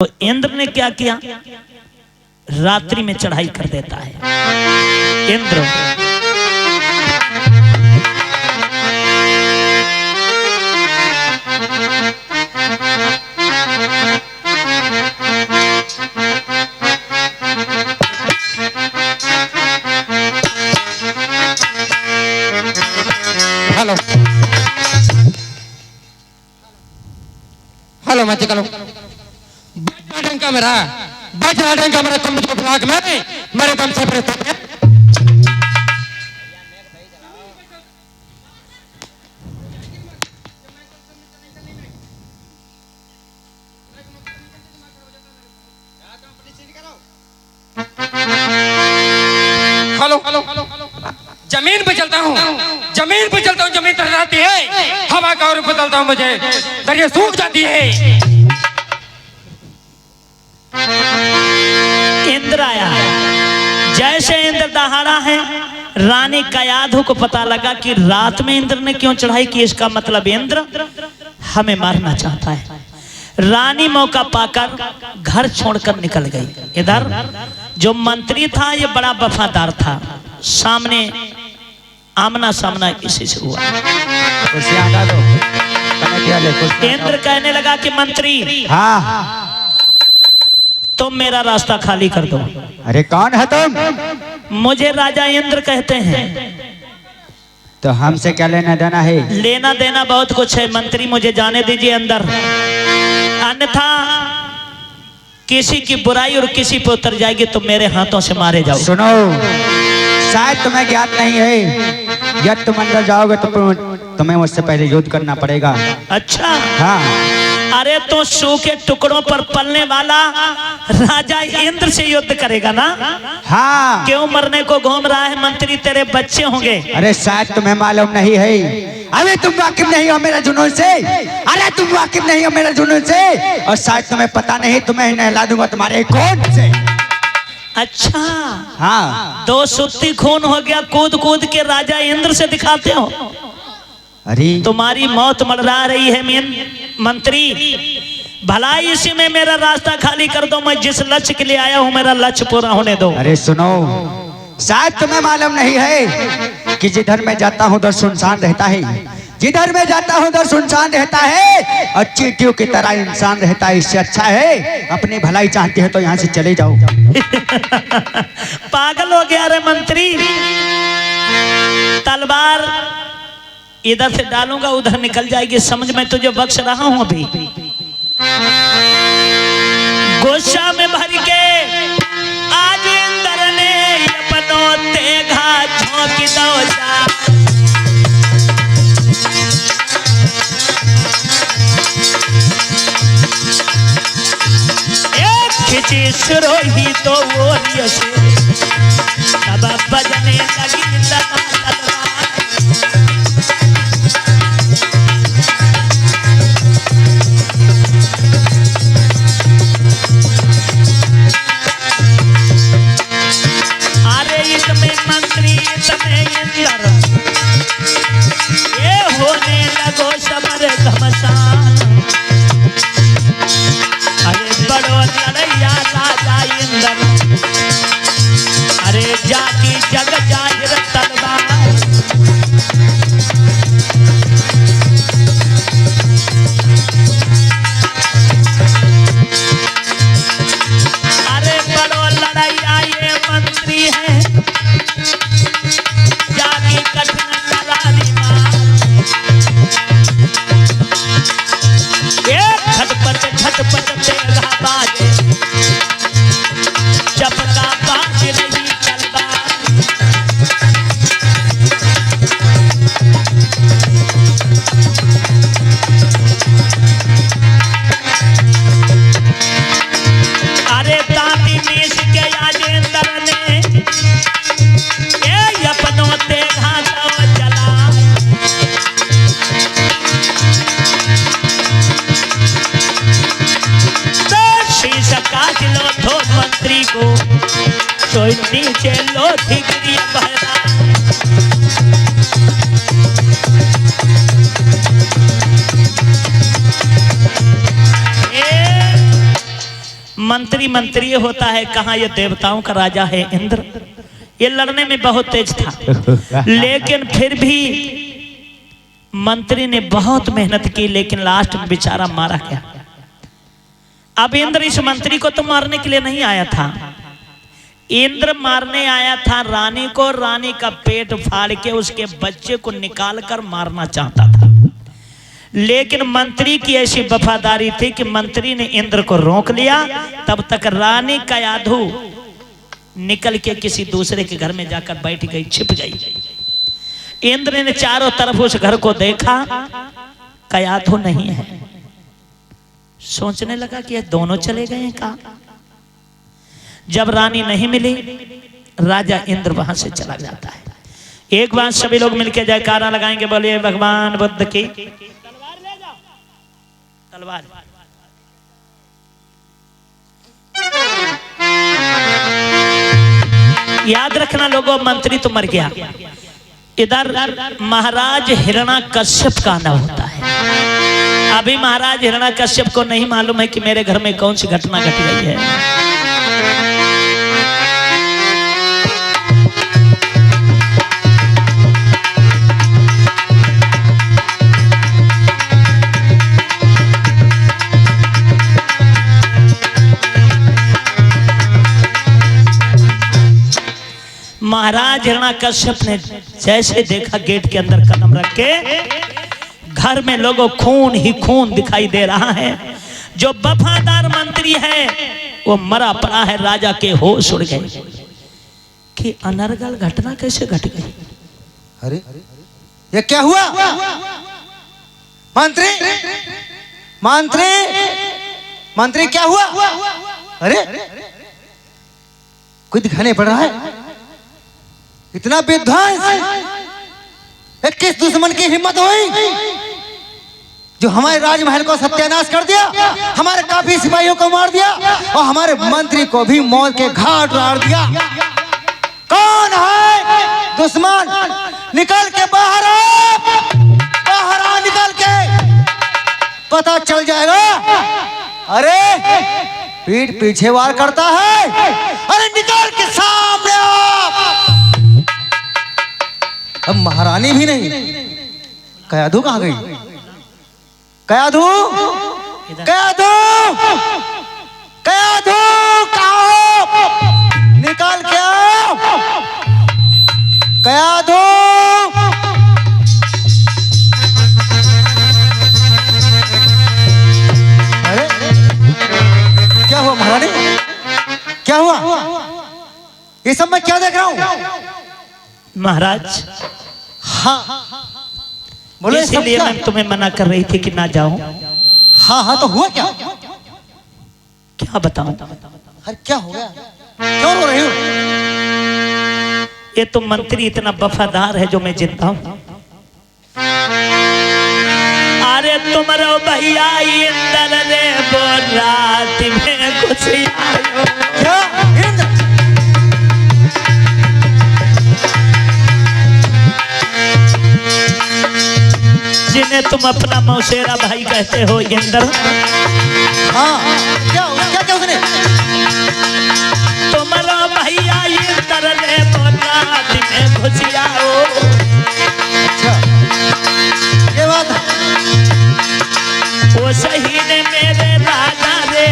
तो इंद्र ने क्या किया? रात्रि में चढ़ाई कर देता है इंद्र। हेलो हेलो मत करो ढंका मेरा बजा ढंका मेरा तुम मुझको फ्लाक में मेरे दम से प्रेत हेलो जमीन पे चलता हूँ, जमीन पे चलता हूँ, जमीन टकराती है, हवा का और बदलता हूँ, मुझे दरिया सूख जाती है। इंद्र आया। जैसे इंद्र दहाड़ा है, रानी कयाधु को पता लगा कि रात में इंद्र ने क्यों चढ़ाई की। इसका मतलब इंद्र हमें मारना चाहता है। रानी मौका पाकर घर छोड़कर निकल गई। इधर जो मंत्री था ये बड़ा वफादार था, सामने आमना सामना इसी से हुआ। इंद्र कहने लगा कि मंत्री, हाँ तुम मेरा रास्ता खाली कर दो। अरे कौन है तुम? मुझे राजा इंद्र कहते हैं। तो हमसे क्या लेना देना है? लेना देना बहुत कुछ है मंत्री, मुझे जाने दीजिए अंदर, अन्यथा किसी की बुराई और किसी पे उतर जाएगी तो मेरे हाथों से मारे जाओ। सुनो, शायद तुम्हें ज्ञात नहीं है, जब तुम अंदर जाओगे तो तुम्हें मुझसे पहले युद्ध करना पड़ेगा। अच्छा हाँ। अरे तो सूखे टुकड़ों पर पलने वाला राजा इंद्र से युद्ध करेगा ना? हाँ। क्यों मरने को घूम रहा है मंत्री? तेरे बच्चे होंगे। अरे शायद तुम्हें मालूम नहीं है, अरे तुम वाकिफ नहीं हो मेरे जुनून से, अरे तुम वाकिफ नहीं हो मेरे जुनून से, और शायद तुम्हें पता नहीं, तुम्हें नहला दूंगा तुम्हारे खून से। अच्छा हाँ। दो सुत्ती खून हो गया, कूद कूद के राजा इंद्र से दिखाते हो। अरे तुम्हारी मौत मंडरा रही है मंत्री, भलाई इसी में मेरा रास्ता खाली कर दो। मैं जिस लक्ष्य के लिए आया हूं मेरा लक्ष्य पूरा होने दो। अरे सुनो, शायद तुम्हें मालूम नहीं है कि जिधर मैं जाता हूं उधर सुनसान रहता है, जिधर मैं जाता हूं उधर सुनसान रहता है, और चींटियों की तरह इंसान रहता है। इससे अच्छा है अपनी भलाई चाहती है तो यहाँ से चले जाओ। पागल हो गया रे मंत्री, तलवार इधर से डालूंगा उधर निकल जाएगी, समझ में तुझे बख्श रहा हूं अभी। गुस्सा में भर के आज इंद्र ने अपनों तेघा झोंक दो जा। एक खिंची सिरोही तो वो से तब बजने लगी तलवार। अरे जाकी जग जाहिर तलवार, अरे बड़ो लड़ैया ये मंत्री है, जाकी कठिन तलवारी मार। एक झटपट झटपट तेगा बाजे, चपका बाज रही तलवार। अरे दांती मीस के राजेंद्र ने ये अपनों तेघा तो जला। तो शीश काट लो थो मंत्री को, तो नीचे लो ठिकरी बहरा। मंत्री मंत्री होता है, कहाँ ये देवताओं का राजा है इंद्र। ये लड़ने में बहुत तेज था, लेकिन फिर भी मंत्री ने बहुत मेहनत की, लेकिन लास्ट में बेचारा मारा गया। अब इंद्र इस मंत्री को तो मारने के लिए नहीं आया था, इंद्र मारने आया था रानी को। रानी का पेट फाड़ के उसके बच्चे को निकाल कर मारना चाहता था, लेकिन मंत्री की ऐसी वफादारी थी कि मंत्री ने इंद्र को रोक लिया। तब तक रानी कयाधु निकल के किसी दूसरे के घर में जाकर बैठ गई, छिप गई। इंद्र ने चारों तरफ उस घर को देखा, कयाधु नहीं है। सोचने लगा कि ये दोनों चले गए हैं कहाँ। जब रानी नहीं मिली, राजा इंद्र वहां से चला जाता है। एक बार सभी लोग मिलकर जयकारा लगाएंगे, बोलिए भगवान बुद्ध की। तलवार ले जाओ, तलवार। याद रखना लोगों, मंत्री तो मर गया। इधर महाराज हिरण्याकश्यप का नाम होता है। अभी महाराज हिरण्याकश्यप को नहीं मालूम है कि मेरे घर में कौन सी घटना घट गई है। महाराज हिरण्याकश्यप ने जैसे देखा, गेट के अंदर कदम रख के घर में लोगों खून ही खून दिखाई दे रहा है। जो वफादार मंत्री है वो मरा पड़ा है। राजा के होश उड़ गए कि अनर्गल घटना कैसे घट गई। अरे ये क्या हुआ? मंत्री मंत्री मंत्री क्या हुआ? अरे कोई दिखाई नहीं पड़ रहा है। इतना विध्वंस, किस दुश्मन की हिम्मत हुई जो हमारे राजमहल को सत्यानाश कर दिया, हमारे काफी सिपाहियों को मार दिया और हमारे मंत्री को भी मौत के घाट उतार दिया। कौन है दुश्मन? निकल के बाहर आ, बाहर आ, निकल के पता चल जाएगा। अरे पीठ पीछे वार करता है। अरे निकल के सामने आ। अब महारानी भी नहीं, कयाधु कहाँ गई? कयाधु, कयाधु, कयाधु कहाँ हो? निकाल के आओ कयाधु। अरे क्या हुआ महारानी? क्या हुआ? ये सब मैं क्या देख रहा हूँ? महाराज, हाँ बोले, इसलिए मैं तुम्हें मना कर रही थी कि ना जाऊं। हाँ हाँ तो हुआ क्या? क्या बताऊं? अरे क्या हो गया? क्यों रो रही हो? ये तो मंत्री इतना वफादार है जो मैं जिंदा हूं। अरे तुम्हारा भैया इंद्र रे रात में कुछ आयो। क्या इंद्र? जिन्हें तुम अपना मौसेरा भाई कहते हो, इंद्र। हाँ क्या क्या क्या उसने? तुम्हारा भैया इंद्र रे रात में घुस आओ। अच्छा ये बात है। वो शहीद मेरे राजा रे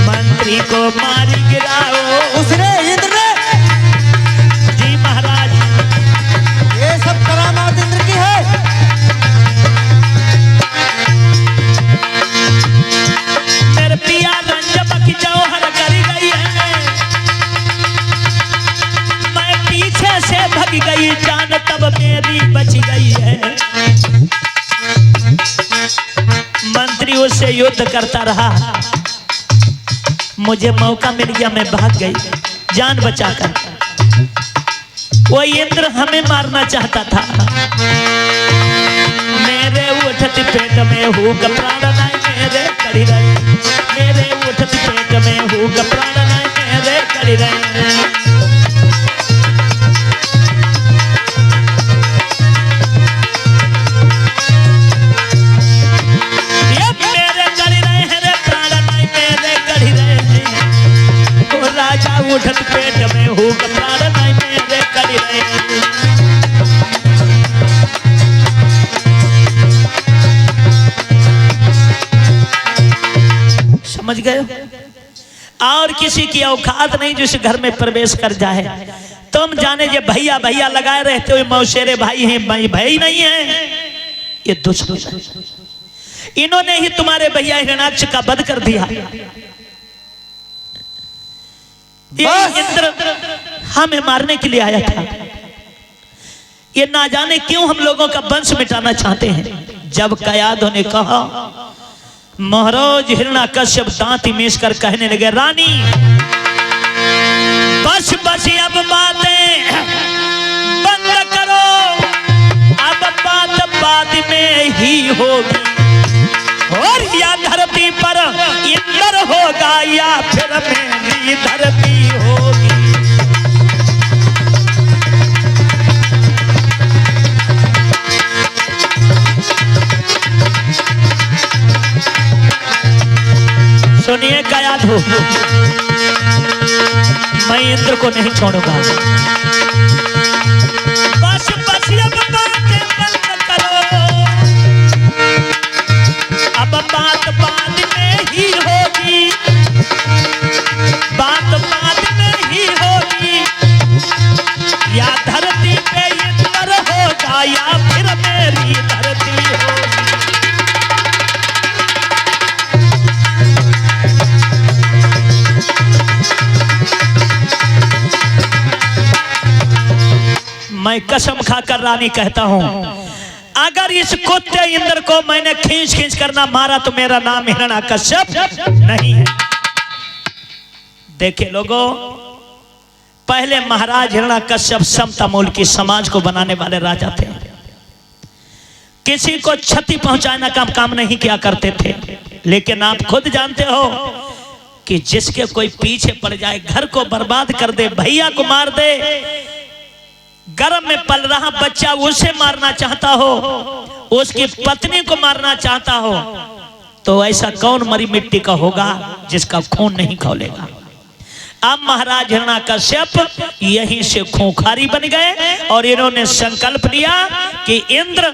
मंत्री को मारी गिराओ। उसने इंद्र ने? जी महाराज, ये सब करामात इंद्र की है। मेरे पिया रंजब की जौहर करी गई है। मैं पीछे से भग गई, जान तब मेरी बच गई है। मंत्री उससे युद्ध करता रहा, मुझे मौका मिल गया, मैं भाग गई जान बचाकर। वो इंद्र हमें मारना चाहता था। मेरे उठत पेट में हूँ प्राण नहीं मेरे कड़ी रहे। मेरे उठत पेट में हूँ प्राण नहीं मेरे कड़ी रहे। मेरे कड़ी रहे, प्राण नहीं मेरे कड़ी रहे। समझ गए? और किसी की औकात नहीं जिस घर में प्रवेश कर जाए। तुम जाने जे भैया भैया लगाए रहते हो, मौसेरे भाई हैं, भाई नहीं है, ये दुश्मन है। इन्होंने ही तुम्हारे भैया हिरणाक्ष का वध कर दिया। ये इंद्र हमें मारने के लिए आया था। ये ना जाने क्यों हम लोगों का वंश मिटाना चाहते हैं। जब कयाधु ने कहा, महाराज हिरण्याकश्यप दांत मीस कर कहने लगे, रानी बस बस अब बातें बंद करो, अब बात बाद में ही होगी, और या धरती पर इंद्र होगा या फिर मेरी धरती होगी। सुनिए कयाधु, मैं इंद्र को नहीं छोड़ूंगा। बस बस अब बातें बंद करो, अब बात बाद में ही होगी, बात बाद में ही होगी, या धरती पे इंद्र होगा या फिर मेरी धरती होगी। मैं कसम खाकर रानी कहता हूं, अगर इस कुत्ते इंद्र को मैंने खींच खींच करना मारा तो मेरा नाम हिरण्याकश्यप नहीं है। देखिए लोगों, पहले महाराज हिरण्याकश्यप समता मूल की समाज को बनाने वाले राजा थे। किसी को क्षति पहुंचाने का काम नहीं किया करते थे। लेकिन आप खुद जानते हो कि जिसके कोई पीछे पड़ जाए, घर को बर्बाद कर दे, भैया को मार दे, गर्भ में पल रहा बच्चा उसे मारना चाहता हो, उसकी पत्नी को मारना चाहता हो, तो ऐसा कौन मरी मिट्टी का होगा जिसका खून नहीं खौलेगा। अब महाराज हिरण्याकश्यप यहीं से खूंखारी बन गए और इन्होंने संकल्प लिया कि इंद्र,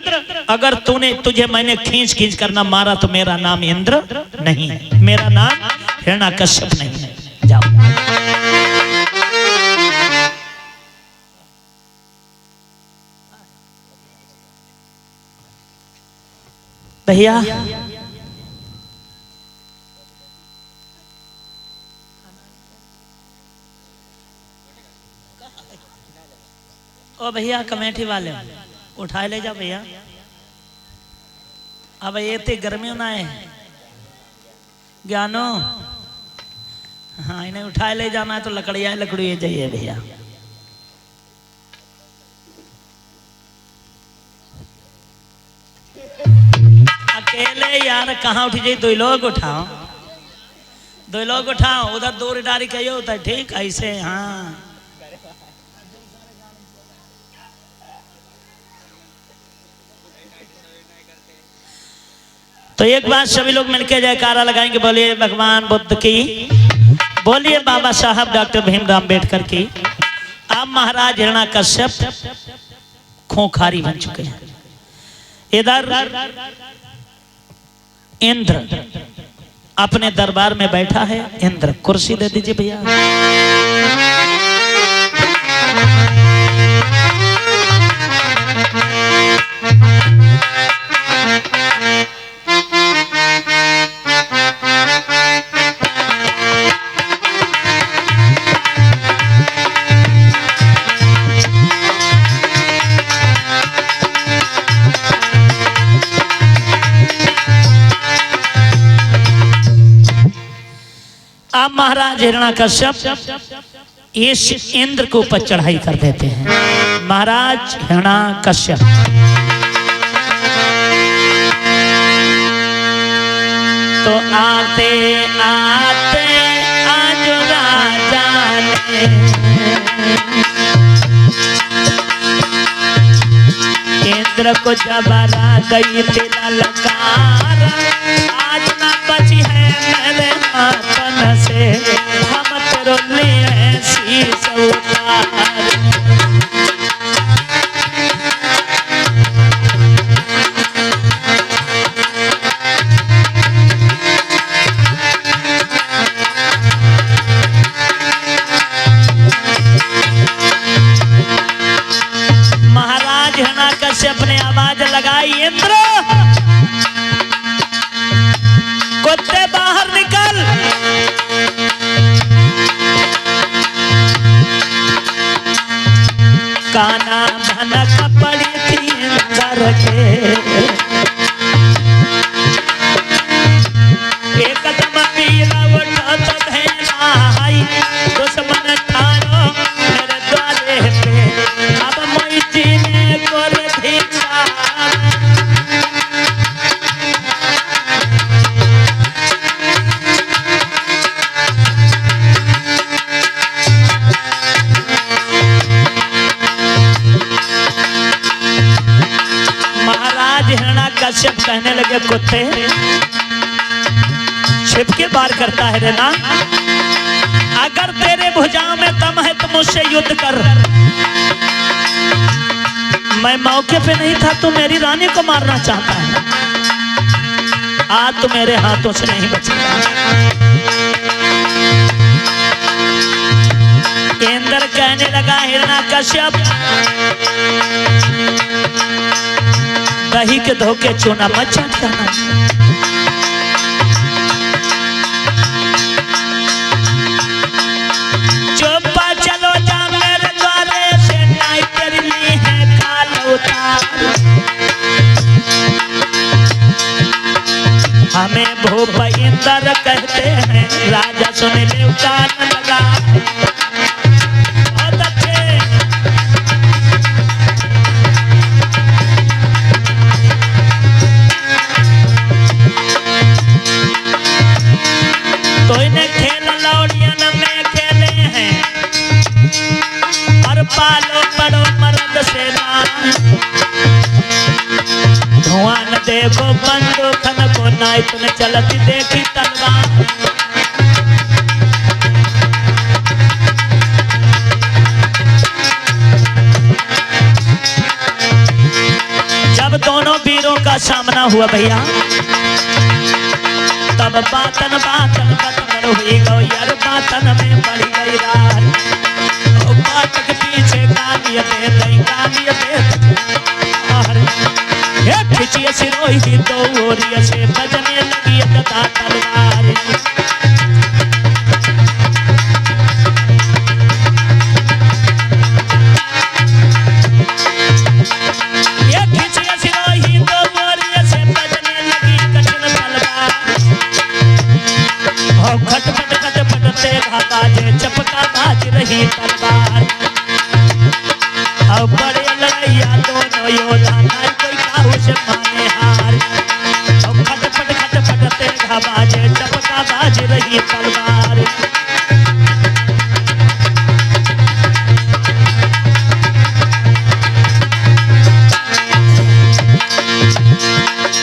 अगर तुझे मैंने खींच खींच करना मारा तो मेरा नाम इंद्र नहीं है, मेरा नाम हिरण्याकश्यप नहीं है। जाओ। भैया ओ भैया कमेटी वाले उठा ले जा भैया। अब ये ते गर्मी ना है ज्ञानो, हाँ इन्हें उठा ले जाना है तो लकड़िया लकड़ी जाइए भैया। अकेले यार कहाँ उठ जाए, दो लोग उठाओ, दो लोग उठाओ, उधर दूर डारी कहिए होता है, ठीक ऐसे। हाँ तो एक बार सभी लोग मिलकर जयकारा लगाएंगे, बोलिए भगवान बुद्ध की, बोलिए बाबा साहब डॉक्टर भीमराव अम्बेडकर की। अब महाराज हिरण्याकश्यप खूंखारी बन चुके हैं। इधर इंद्र अपने दरबार में बैठा है। इंद्र कुर्सी दे दीजिए भैया। अब महाराज हिरण्याकश्यप इस इंद्र के ऊपर चढ़ाई कर देते हैं। महाराज हिरण्याकश्यप तो आते आते आज राजा ने इंद्र को जबरा गई थी ललकार, आज ना बची है मेरे हाथन से, हम तेरो लिए शीश उतार। कहने लगे कुत्ते छिप के वार करता है रे ना, अगर तेरे भुजाओं में दम है तो मुझसे युद्ध कर। मैं मौके पे नहीं था, तू मेरी रानी को मारना चाहता है, आज तो मेरे हाथों से नहीं बचेगा। इंद्र कहने लगा हिरण्याकश्यप दही के धोखे चूना मत चाट करना। चुप्पा चलो जा मेरे द्वारे से, नाई तेरी ली है काल उतार। हमें भूप इंद्र कहते हैं, राजा सुन ले कान लगा। बहुत अच्छे तो इन्हें खेल लौड़ियन में खेले हैं, और पालो बड़ो मर्द सेना। धुआं न देखो बंदूक न को, नाई तुम चलती देखी तलवार। जब दोनों वीरों का सामना हुआ भैया, तब बातन बातन बतन हुई गो यार, बातन में पड़ी गई रात। और बात के पीछे गालियां दे खिचिए सिरोही तो ओरिया से बजने लगी तथा तलवार। ये खिचिए सिरोही तो ओरिया से बजने लगी कठिन तलवार। और खटपट खटपट तेगा बाजे, चपका बाज रही तलवार। और बड़े लड़ैया दोनों योद्धा, उसे माने हार। और खटपट खटपट तेगा बाजे, चपका बाज रही तलवार।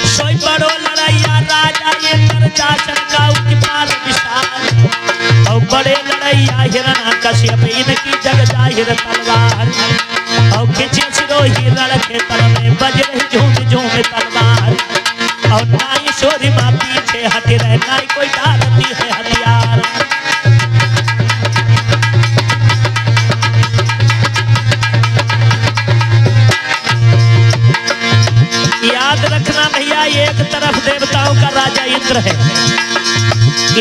सोई बड़ो लड़ैया राजा इंद्र जासन का उत्पाद विशाल। और बड़े लड़ैया हिरण्याकश्यप इनकी जग जाहिर तलवार। और खिंचे सिरोही रण के तल में बज रही झूम झूम तलवार। और नाई सोरी माँ पीछे हट रहे, नाई कोई डालती है हथियार। याद रखना भैया, एक तरफ देवताओं का राजा इंद्र है,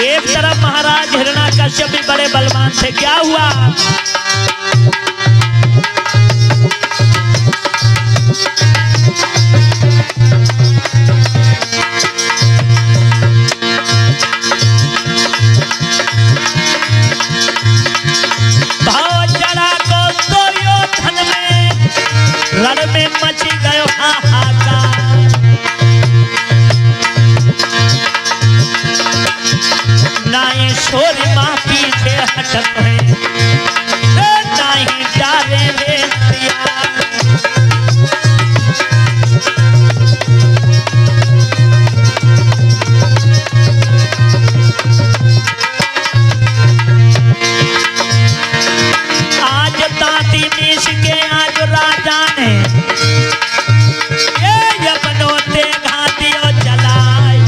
एक तरफ महाराज हिरण्याकश्यप भी बड़े बलवान थे। क्या हुआ? रण में मची गयो हाहाकार। नाई छोरी माँ पीछे हटत है, नाई डाले रे प्यार। आज ताती मीस के आज राजा ने ये अपनो तेघा दियो जलाए।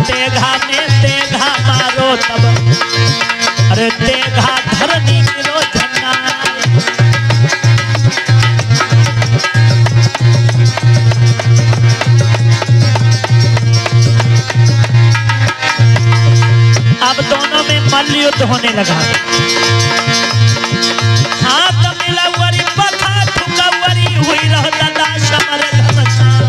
तेघा में तेघा मारो तब, अरे तेघा धरनी गिरो झन्नाए। अब दोनों में मल्ल युद्ध होने लगा। हाथ मिलवरी पखा ठुकवरी हुई रह लला समर घमसान।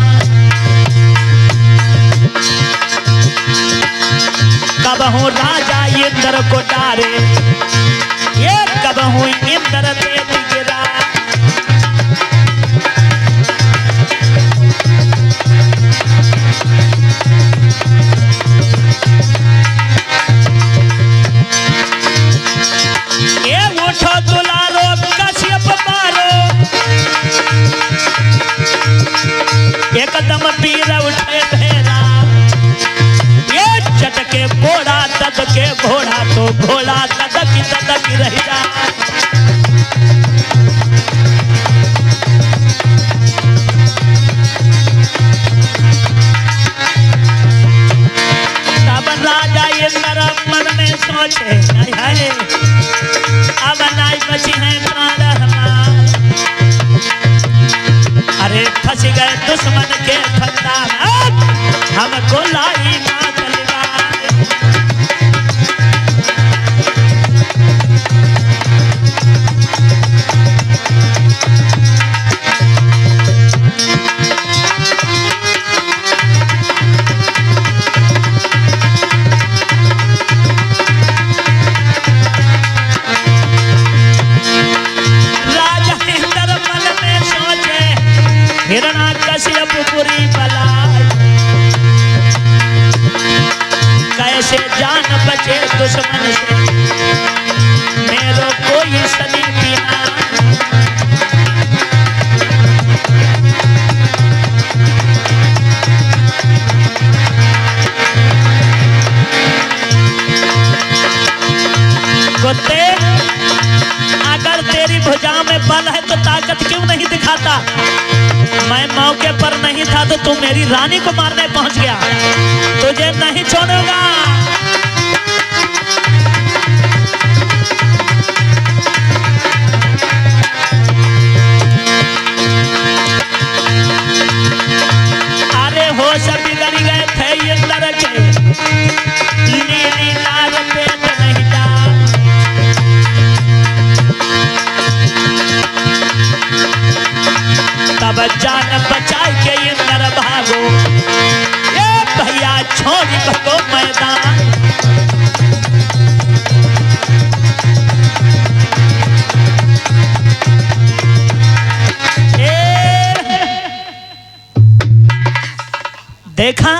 कबहू राजा इंद्र को डारे, ये कबहू इंद्र तेज गिरा। ये उठो दुलारो कश्यप मारो, एक कद के घोड़ा तो घोड़ा ददक रह जा। तब राजा इंद्र मन में सोचे हाय अब नाई बची है प्राण हमार। अरे फंस गए दुश्मन के फंदा हमको लाई ना तलवार। राजा इंद्र मन में सोचे हिरण्यकश्यप बुरी बलाई। कैसे जान बचे दुश्मन से मेरो कोई सनी बिना। कुत्ते अगर तेरी भुजा में बल है तो ताकत क्यों नहीं दिखाता। मैं मौके पर नहीं था तो तू मेरी रानी को मारने पहुंच गया। तुझे नहीं छोड़ूंगा। अरे होश बिगड़ गए थे इंद्र के नीली लाल पेट नहीं जा। तब जान बचा के इंद्र भागो ये भैया छोड़ भगो मैदान। देखा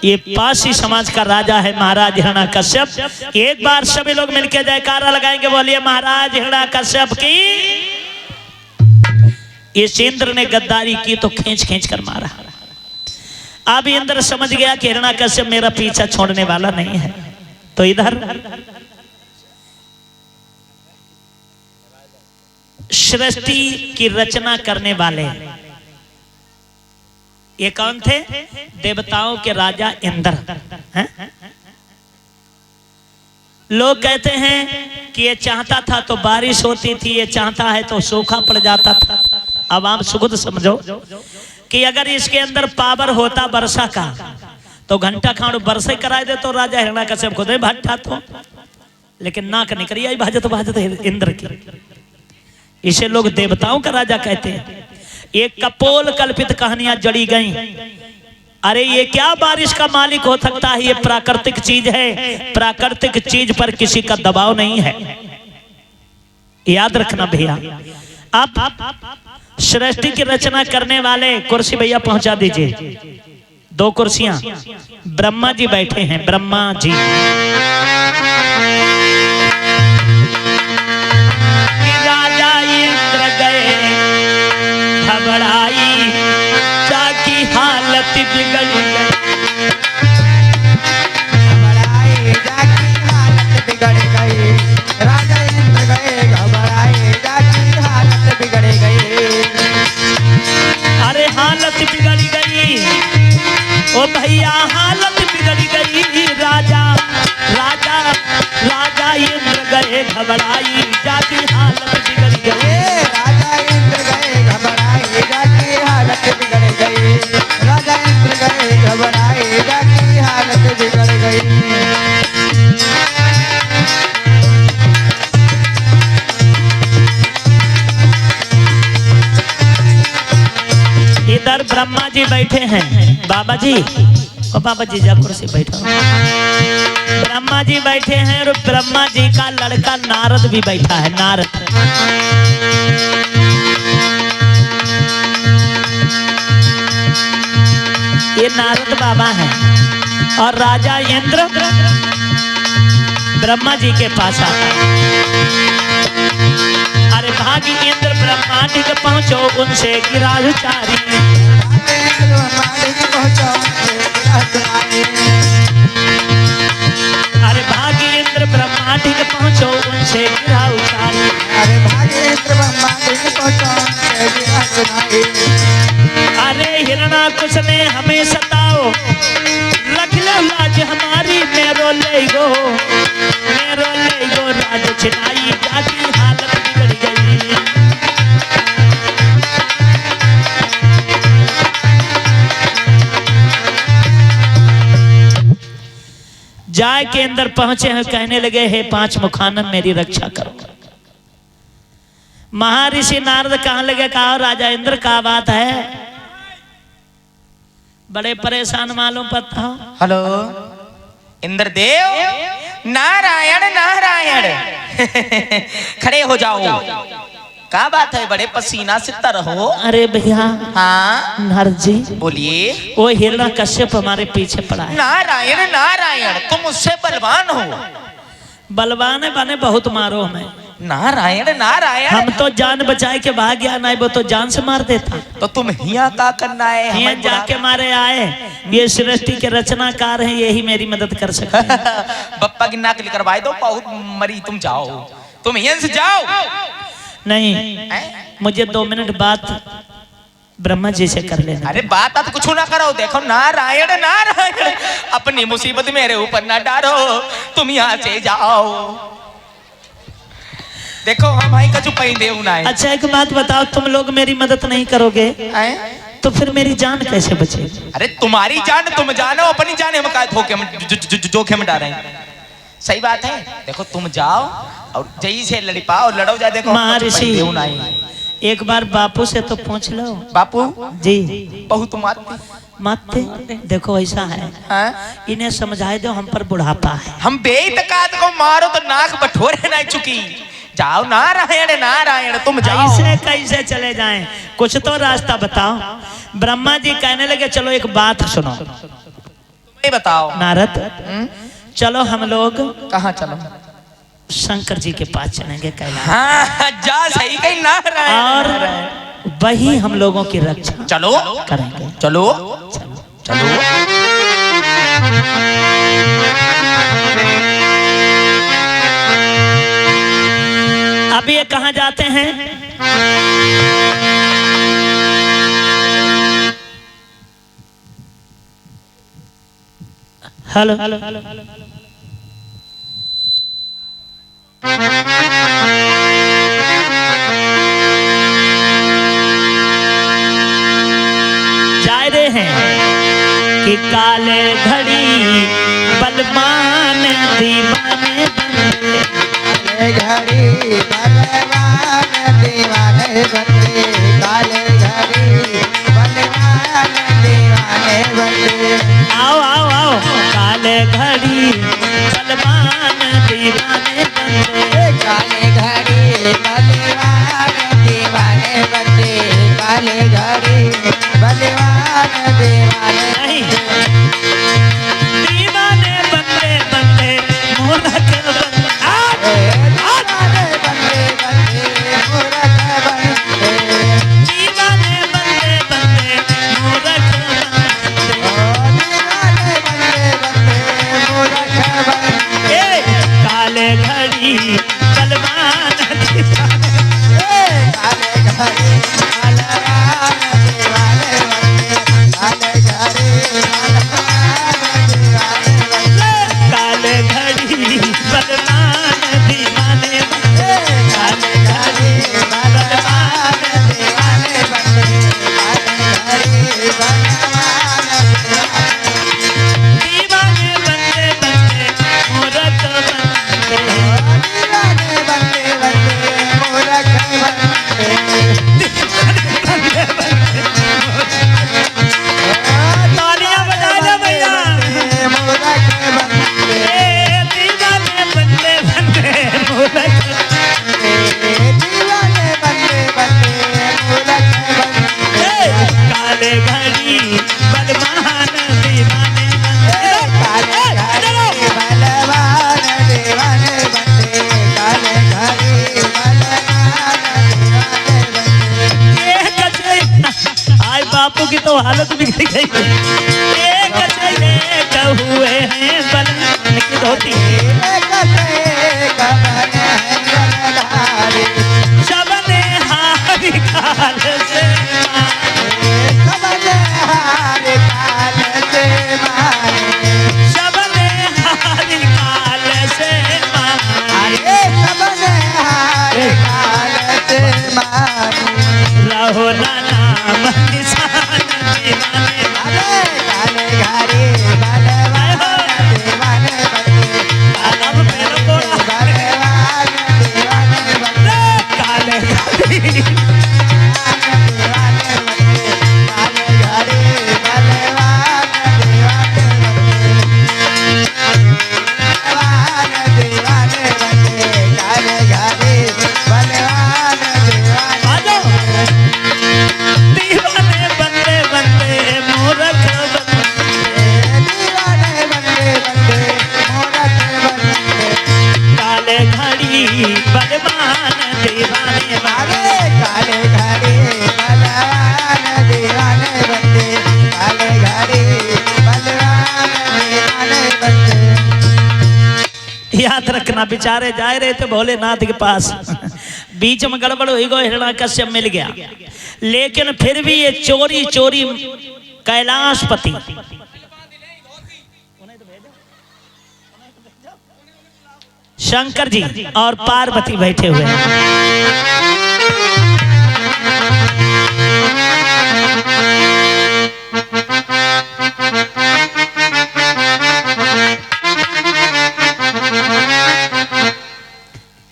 ये पासी समाज का राजा है महाराज हिरण्यकश्यप। एक बार सभी लोग मिलकर जयकारा लगाएंगे, बोलिए महाराज हिरण्यकश्यप की। इस इंद्र ने गद्दारी की तो खींच खींच कर मारा। अब इंद्र समझ गया कि हिरण्यकश्यप मेरा पीछा छोड़ने वाला नहीं है। तो इधर सृष्टि की रचना करने वाले ये कौन थे? देवताओं के राजा इंद्र हैं? लोग कहते हैं कि ये चाहता था तो बारिश होती थी, ये चाहता है तो सूखा पड़ जाता था। अब आप सुगुद समझो कि अगर इसके अंदर पावर होता वर्षा का तो घंटा खाड़ बरसे कराए दे तो राजा हिरण्यकश्यप खुद ही भट्टा तो। लेकिन नाक निकली आई भाजत भाजत इंद्र की। इसे लोग देवताओं का राजा कहते हैं। एक कपोल कल्पित कहानियां जड़ी गई। अरे ये क्या बारिश का मालिक हो सकता है? ये प्राकृतिक चीज है। प्राकृतिक चीज पर किसी का दबाव नहीं है, याद रखना भैया। अब सृष्टि की रचना करने वाले कुर्सी भैया पहुंचा दीजिए। 2 कुर्सियां। ब्रह्मा जी बैठे हैं, ब्रह्मा जी। राजा इंद्र गए घबराई जाकी हालत बिगड़ गई। घबराए जाकी हालत बिगड़ गई। राजा इंद्र गए घबराए जाकी हालत बिगड़ गई। अरे हालत बिगड़ गई ओ भैया, हालत बिगड़ गई। राजा राजा राजा इंद्र गए घबराई जाकी हालत बिगड़ गई। राजा इंद्र गए घबराए जाकी हालत बिगड़ गई। राजा इंद्र गए घबराए जाकी हालत बिगड़ गई। इधर ब्रह्मा जी बैठे हैं। बाबा जी ओ बाबा जी जा कुर्सी बैठो। ब्रह्मा जी बैठे हैं और ब्रह्मा जी का लड़का नारद भी बैठा है। नारद ये नारद बाबा हैं। और राजा इंद्र ब्रह्मा जी के पास आता है। अरे भागी इंद्र ब्रह्मांड के पहुंचो उनसे गिरा उचारी। अरे पहुँचो उनसे गिरा उछाल। अरे भागेंद्र ब्रह्मा दिन पहुंचो उनसे गिरा सुनाई। अरे हिरणाकुश ने हमें सताओ, रख ले लाज हमारी, मेरो ले गो राज छिनाई, जाती हालत बिगड़ गई। जाय के अंदर पहुंचे हैं, कहने लगे हे पांच मुखानन मेरी रक्षा करो। महर्षि नारद कहने लगे कहा राजा इंद्र का बात है, बड़े परेशान मालूम पड़ता हो। हेलो इंद्रदेव, नारायण नारायण खड़े हो जाओ। क्या बात है, बड़े पसीना से तर हो। अरे भैया, हाँ नारद जी बोलिए। वो हिरणा कश्यप हमारे पीछे पड़ा है। नारायण नारायण, तुम उससे बलवान हो। बलवान है बने बहुत मारो हमें। नारायण नारायण, हम तो जान बचाए के भाग गया, नहीं वो तो जान से मार देता। तो तुम हिया का करना है? यहाँ हमें जाके मारे आए, ये सृष्टि के रचनाकार हैं, यही मेरी मदद कर सकते हैं। बप्पा की नाकली करवाए दो, बहुत मरी। तुम जाओ, तुम यहाँ से जाओ। नहीं, मुझे 2 मिनट बात ब्रह्मा जी से कर लेना। अरे बात तो कुछ ना करो। देखो नारायण नारायण, अपनी मुसीबत मेरे ऊपर ना डालो, तुम यहाँ से जाओ। देखो हम भाई का चुप ही देव ना है। अच्छा एक बात बताओ, तुम लोग मेरी मदद नहीं करोगे तो फिर मेरी जान कैसे बचेगी? अरे तुम्हारी जान तुम जानो, अपनी जान हम का जोखिम डालें। सही बात है। देखो तुम जाओ और जई से लड़ी पाओ, लड़ो जा। देखो महर्षि देव ना है। एक बार बापू से तो पूछ लो। बापू जी बहुत मारते। मारते? देखो ऐसा है, हाँ? इन्हें समझाए दो हम पर बुढ़ापा है। हम बेइतकात को मारो तो नाक बटोरे नहीं चुकी। जाओ नारायण नारायण, तुम जाओ। ऐसे कैसे चले जाएं? कुछ तो रास्ता बताओ। ब्रह्मा जी कहने लगे चलो एक बात सुनो। तुम्हें बताओ नारद, चलो हम लोग कहाँ चलो? शंकर जी के पास चलेंगे कैलाश। हाँ जा, सही कही नारायण। और वही हम लोगों की रक्षा चलो करेंगे। चलो चलो चलो। अब ये कहाँ जाते हैं? हेलो, जा रहे हैं कि काले घड़ी बलवान दीवाने बंदे, काले घड़ी बलवान दीवाने बंदे, काले घड़ी बलवान दीवाने बंदे। आओ आओ आओ, काले घड़ी बलवान दीवाने बंदे, काले घड़ी बलवान दीवाने बंदे, काले घड़ी बलवान दीवाने नहीं दीवाने बंदे बंदे मूर्ख बंदे। दीवाने बंदे बंदे मूर्ख बंदे, दीवाने बंदे बंदे मूर्ख बंदे। दीवाने बंदे बंदे मूर्ख बंदे। काले घड़ी बलवान दीवाने, काले घड़ी बलवान दीवाने बंदे, काले घड़ी बलवान दीवाने बंदे, काले घड़ी बलवान दीवाने बंदे, काले घड़ी बलवान दीवाने बंदे, काले घड़ी बलवान दीवाने बंदे बंदे मूर्ख बंदे। दीवाने बंदे बंदे मूर्ख बंदे। तालियां बजा दो भैया। मूर्ख बंदे, दीवाने बंदे बंदे मूर्ख, दीवाने बंदे बंदे मूर्ख बंदे। काले घड़ी बलवान दीवाने बंदे। काले घड़ी बलवान दीवाने बंदे, काले घड़ी बलवान दीवाने बंदे। एक आज बापू की तो हालत बिगड़ गई। एक हुए हैं बलवान की धोती, एक याद रखना, बेचारे जा रहे थे भोलेनाथ के पास, बीच में गड़बड़ हुई गो, हिरण्यकश्यप मिल गया। लेकिन फिर भी ये चोरी चोरी कैलाशपति शंकर जी और पार्वती बैठे हुए हैं।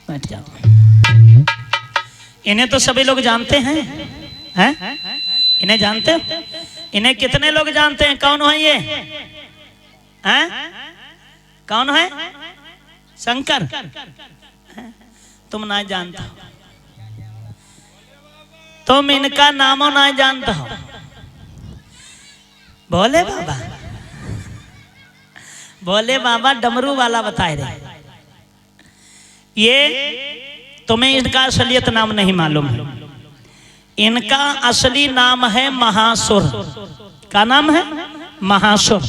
बैठ जाओ। इन्हें तो सभी लोग जानते हैं, हैं? इन्हें जानते हो? इन्हें कितने लोग जानते हैं? कौन है ये? हैं? कौन है? शंकर। तुम ना जानता हो, तुम इनका नामो ना जानता हो। भोले बाबा, भोले बाबा डमरू वाला बताए रहे। ये तुम्हें इनका असलियत नाम नहीं मालूम है। इनका असली नाम है महासुर। क्या नाम है? महासुर।